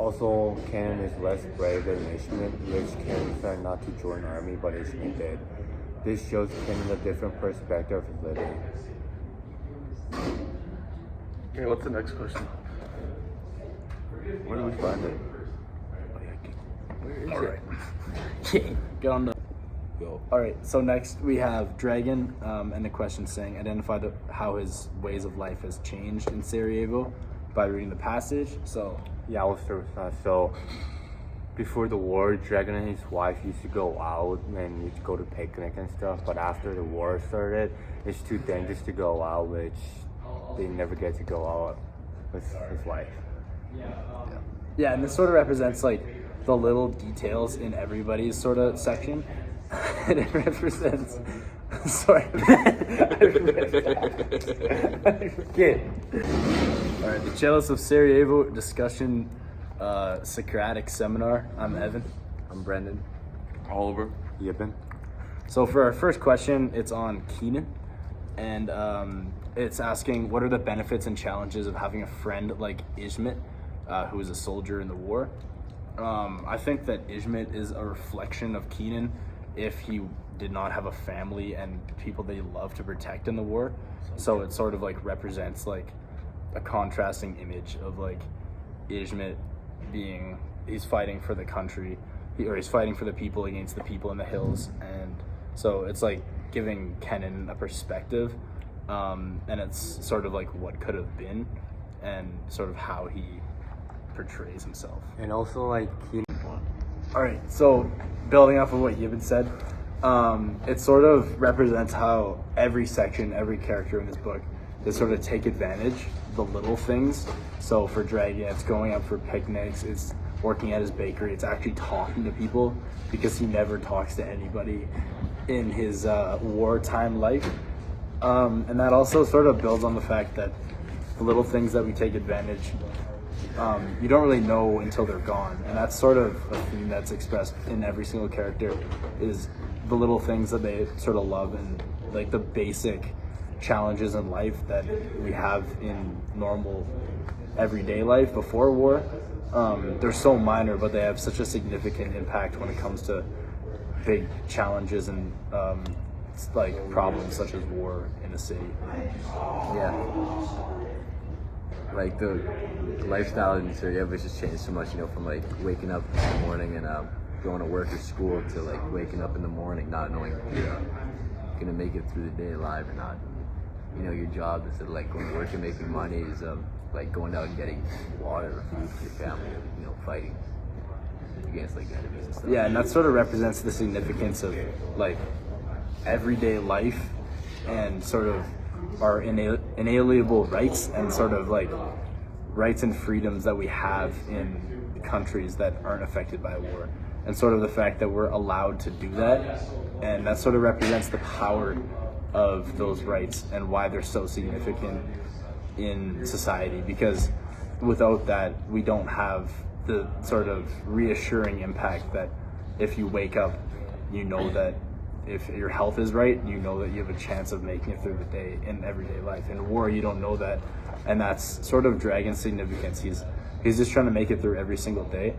Also, Kenan is less brave than Ishmael, which Kenan decided not to join army, but Ishmael did. This shows Kenan a different perspective of living. Okay, what's the next question? Where do we find it? Where is All it? right. Get on the. Go. All right. So next we have Dragon, and the question saying, identify how his ways of life has changed in Sarajevo by reading the passage. So Yeah, I will start with that. So, before the war, Dragon and his wife used to go out and used to go to picnic and stuff. But after the war started, it's too dangerous to go out, which they never get to go out with his wife. yeah, and this sort of represents like the little details in everybody's sort of section. And it represents sorry. I forget. All right, the Cellist of Sarajevo discussion Socratic seminar. I'm Evan. I'm Brendan. Oliver. Yippin. So for our first question, it's on Kenan, and it's asking what are the benefits and challenges of having a friend like Ishmet, who was a soldier in the war. I think that Ishmet is a reflection of Kenan if he did not have a family and people that he loved to protect in the war. So it sort of like represents like a contrasting image of like Ishmet being, he's fighting for the country, or he's fighting for the people against the people in the hills. And so it's like giving Kenan a perspective, and it's sort of like what could have been and sort of how he portrays himself. And also, like, All right, so building off of what Yibbon said, it sort of represents how every section, every character in this book is sort of take advantage of the little things. So for Dragon, it's going out for picnics, it's working at his bakery, it's actually talking to people because he never talks to anybody in his wartime life. And that also sort of builds on the fact that the little things that we take advantage, you don't really know until they're gone. And that's sort of a theme that's expressed in every single character, is the little things that they sort of love and like the basic challenges in life that we have in normal everyday life before war. They're so minor, but they have such a significant impact when it comes to big challenges and like problems such as war in a city. Yeah. Like the lifestyle in Sarajevo has just changed so much, you know, from like waking up in the morning and going to work or school to like waking up in the morning not knowing if you're gonna make it through the day alive or not. You know, your job instead of like going to work and making money is like going out and getting water or food for your family, you know, fighting against like enemies and stuff. Yeah, and that sort of represents the significance of like everyday life and sort of our inalienable rights and sort of like rights and freedoms that we have in countries that aren't affected by war, and sort of the fact that we're allowed to do that, and that sort of represents the power of those rights and why they're so significant in society, because without that we don't have the sort of reassuring impact that if you wake up, you know that if your health is right, you know that you have a chance of making it through the day in everyday life. In war, you don't know that, and that's sort of Dragon's significance. He's just trying to make it through every single day,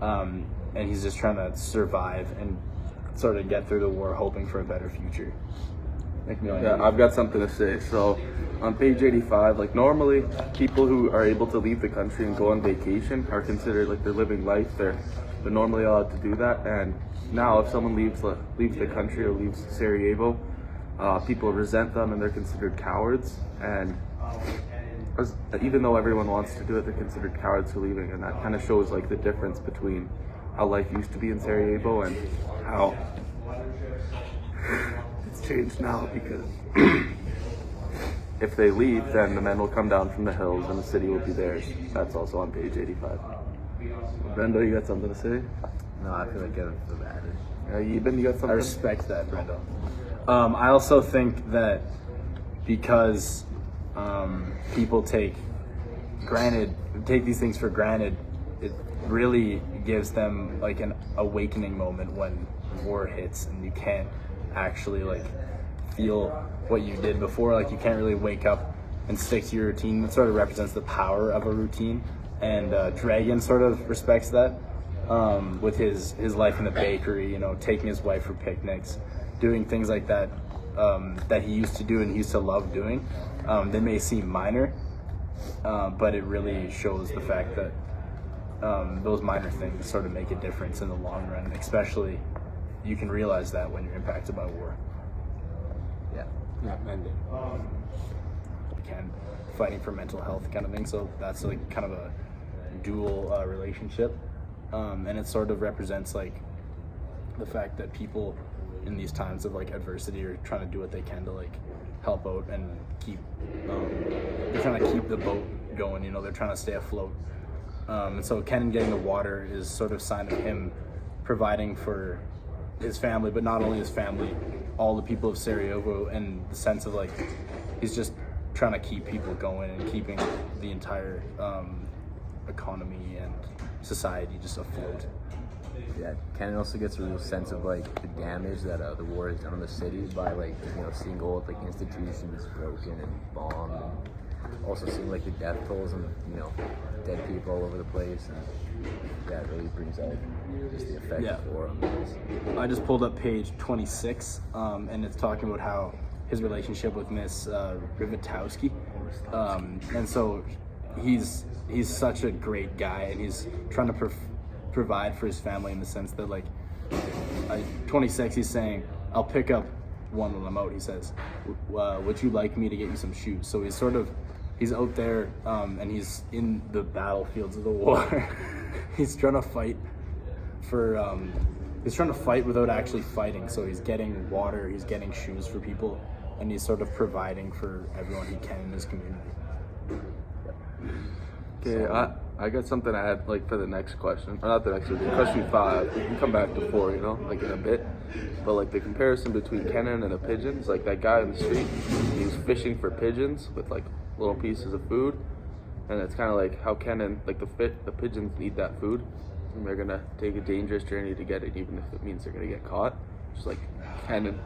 and he's just trying to survive and sort of get through the war, hoping for a better future. Yeah, I've got something to say. So on page 85, like normally people who are able to leave the country and go on vacation are considered like they're living life. They're normally allowed to do that. And now if someone leaves the country or leaves Sarajevo, people resent them and they're considered cowards. And even though everyone wants to do it, they're considered cowards for leaving. And that kind of shows like the difference between how life used to be in Sarajevo and how it's changed now, because if they leave, then the men will come down from the hills and the city will be theirs. That's also on page 85. Brenda, you got something to say? No, I feel like Evan feel bad. Eben, you got something? I respect that, Brenda. I also think that because people take these things for granted, it really gives them like an awakening moment when war hits and you can't actually like feel what you did before. Like you can't really wake up and stick to your routine. That sort of represents the power of a routine and Dragon sort of respects that with his life in the bakery, you know, taking his wife for picnics, doing things like that that he used to do and he used to love doing. They may seem minor, but it really shows the fact that those minor things sort of make a difference in the long run. Especially, you can realize that when you're impacted by war. Yeah, And Again, fighting for mental health kind of thing. So that's like kind of a dual relationship, and it sort of represents like the fact that people in these times of like adversity are trying to do what they can to like help out and keep. They're trying to keep the boat going. You know, they're trying to stay afloat. And so Kenan getting the water is sort of a sign of him providing for his family, but not only his family, all the people of Sarajevo, and the sense of like he's just trying to keep people going and keeping the entire economy and society just afloat. Yeah, Kenan also gets a real sense of like the damage that the war has done on the city by like, you know, seeing old like institutions broken and bombed, and also seeing like the death tolls and, you know, dead people all over the place, and yeah, it really brings out just the effect of war on this. I just pulled up page 26, and it's talking about how his relationship with Miss Rivitowski, and so he's such a great guy, and he's trying to provide for his family in the sense that like 26, he's saying, I'll pick up one when I'm out. He says, would you like me to get you some shoes? So he's out there, and he's in the battlefields of the war. He's trying to fight for he's trying to fight without actually fighting. So he's getting water, he's getting shoes for people, and he's sort of providing for everyone he can in his community. Okay, I got something I had like for the next question. Or not the next question, question 5. We can come back to 4, you know, like in a bit. But like the comparison between Kenan and the pigeons, like that guy in the street, he's fishing for pigeons with like little pieces of food. And it's kind of like how Kenan, like the pigeons need that food. And they're going to take a dangerous journey to get it, even if it means they're going to get caught. Just like Kenan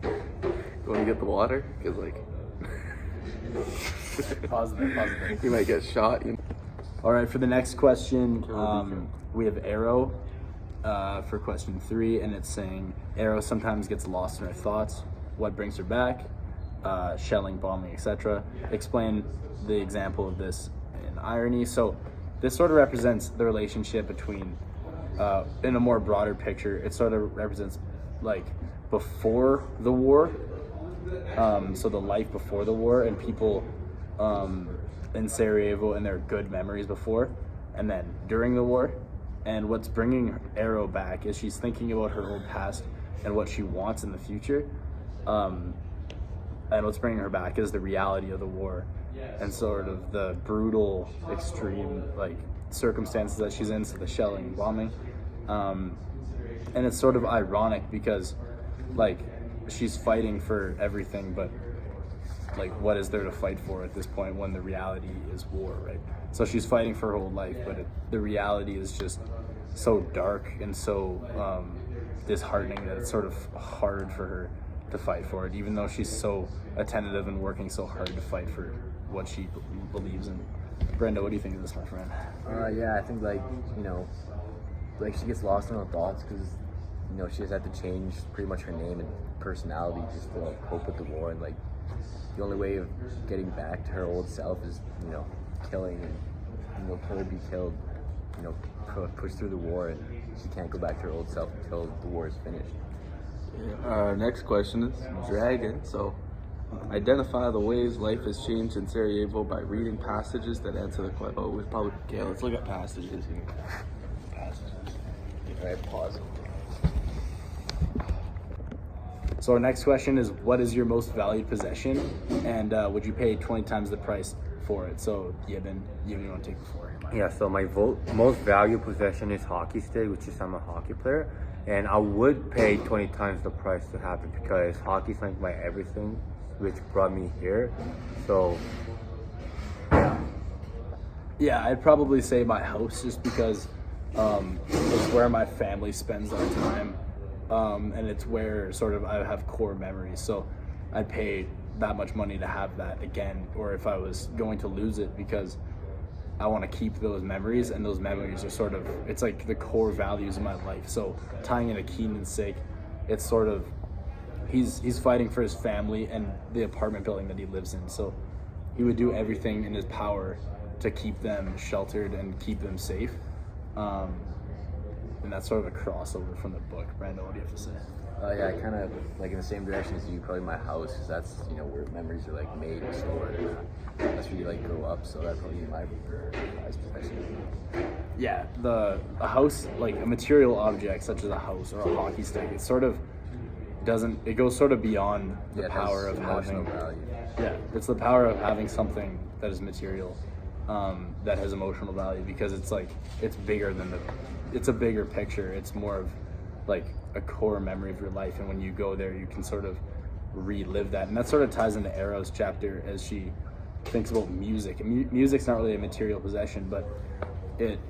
going to get the water, because like Positive. he might get shot, you know? All right, for the next question, we have Arrow for question 3, and it's saying, Arrow sometimes gets lost in her thoughts. What brings her back? Shelling, bombing, etc. Explain the example of this in irony. So this sort of represents the relationship between, in a more broader picture, it sort of represents like before the war, so the life before the war, and people in Sarajevo and their good memories before, and then during the war. And what's bringing Arrow back is she's thinking about her old past and what she wants in the future. And what's bringing her back is the reality of the war and sort of the brutal, extreme like circumstances that she's in, so the shelling and bombing. And it's sort of ironic because like she's fighting for everything, but like what is there to fight for at this point when the reality is war, right? So she's fighting for her whole life, but the reality is just so dark and so disheartening that it's sort of hard for her to fight for it, even though she's so attentive and working so hard to fight for what she believes in. Brenda, what do you think of this, my friend? Yeah, I think like, you know, like she gets lost in her thoughts because, you know, she has had to change pretty much her name and personality just to like cope with the war, and like the only way of getting back to her old self is, you know, killing and, you know, kill or be killed, you know, push through the war, and she can't go back to her old self until the war is finished. Our next question is Dragon. So, identify the ways life has changed in Sarajevo by reading passages that answer the question. Oh, we probably, okay, let's look at passages here. All right, pause. So our next question is, what is your most valued possession, and would you pay 20 times the price for it? So Yibin, you want to take the floor here? Yeah, so my most valued possession is hockey stick, which is I'm a hockey player, and I would pay 20 times the price to have it because hockey's like my everything, which brought me here. So yeah, I'd probably say my house, just because it's where my family spends their time, and it's where sort of I have core memories. So I'd pay that much money to have that again, or if I was going to lose it, because I want to keep those memories, and those memories are sort of, it's like the core values of my life. So tying into Keenan's sake, it's sort of, he's fighting for his family and the apartment building that he lives in. So he would do everything in his power to keep them sheltered and keep them safe. And that's sort of a crossover from the book. Brandon, what do you have to say? Yeah, kind of like in the same direction as you, probably my house, because that's, you know, where memories are like made and stored, and that's where you like grow up. So that'd probably be my prized possession. Yeah, a house, like a material object such as a house or a hockey stick, it sort of doesn't, it goes sort of beyond the power of having value. Yeah, it's the power of having something that is material, that has emotional value, because it's like, it's bigger than it's a bigger picture. It's more of like a core memory of your life, and when you go there you can sort of relive that. And that sort of ties into Arrow's chapter as she thinks about music. And music's not really a material possession, but it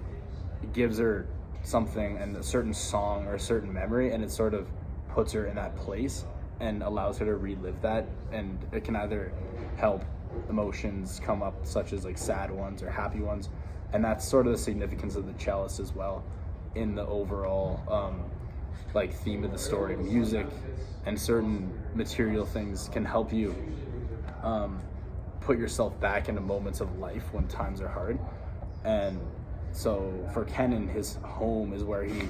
gives her something, and a certain song or a certain memory, and it sort of puts her in that place and allows her to relive that. And it can either help emotions come up, such as like sad ones or happy ones, and that's sort of the significance of the Cellist as well in the overall like theme of the story. Music and certain material things can help you put yourself back into moments of life when times are hard. And so for Kenan, his home is where he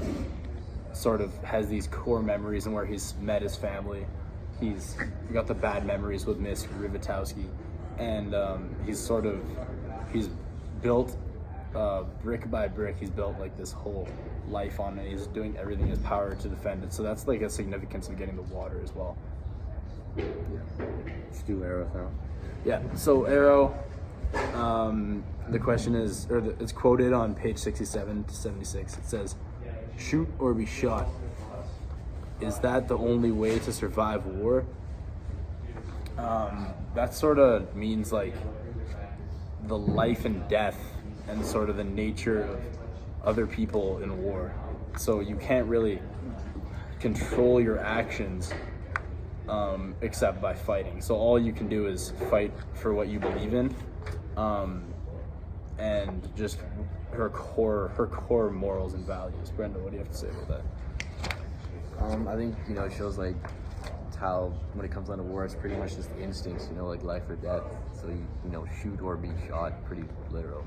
sort of has these core memories and where he's met his family. He's got the bad memories with Miss Rivitowski, and he's built brick by brick, he's built like this whole life on it. He's doing everything in his power to defend it. So that's like a significance of getting the water as well. Yeah. Let's do Arrow now. Yeah, so Arrow, the question is, it's quoted on page 67 to 76. It says, "Shoot or be shot. Is that the only way to survive war?" That sort of means like the life and death and sort of the nature of other people in war. So you can't really control your actions except by fighting. So all you can do is fight for what you believe in, and just her core morals and values. Brenda, what do you have to say about that? I think, you know, it shows like how when it comes down to war, it's pretty much just instincts, you know, like life or death. So you know, shoot or be shot, pretty literal.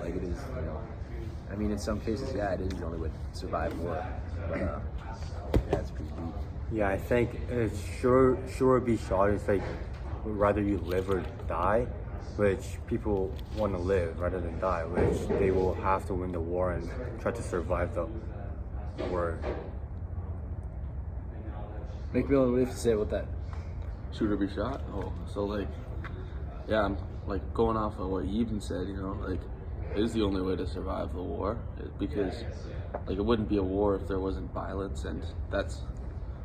Like it is, you know. I mean, in some cases, yeah, it is the only way to survive war. But yeah, it's pretty deep. Yeah, I think it's sure be shot. It's like rather you live or die, which people want to live rather than die, which they will have to win the war and try to survive the war. McMillan, what do you have to say about that? Shoot or be shot? Oh, so like, yeah, I'm like going off of what you even said, you know, like it is the only way to survive the war, because like it wouldn't be a war if there wasn't violence, and that's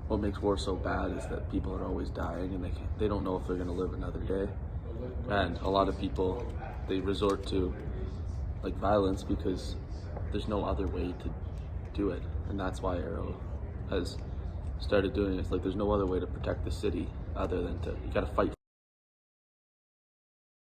what makes war so bad, is that people are always dying and they don't know if they're going to live another day. And a lot of people, they resort to like violence because there's no other way to do it, and that's why Arrow has started doing it. It's like there's no other way to protect the city other than you got to fight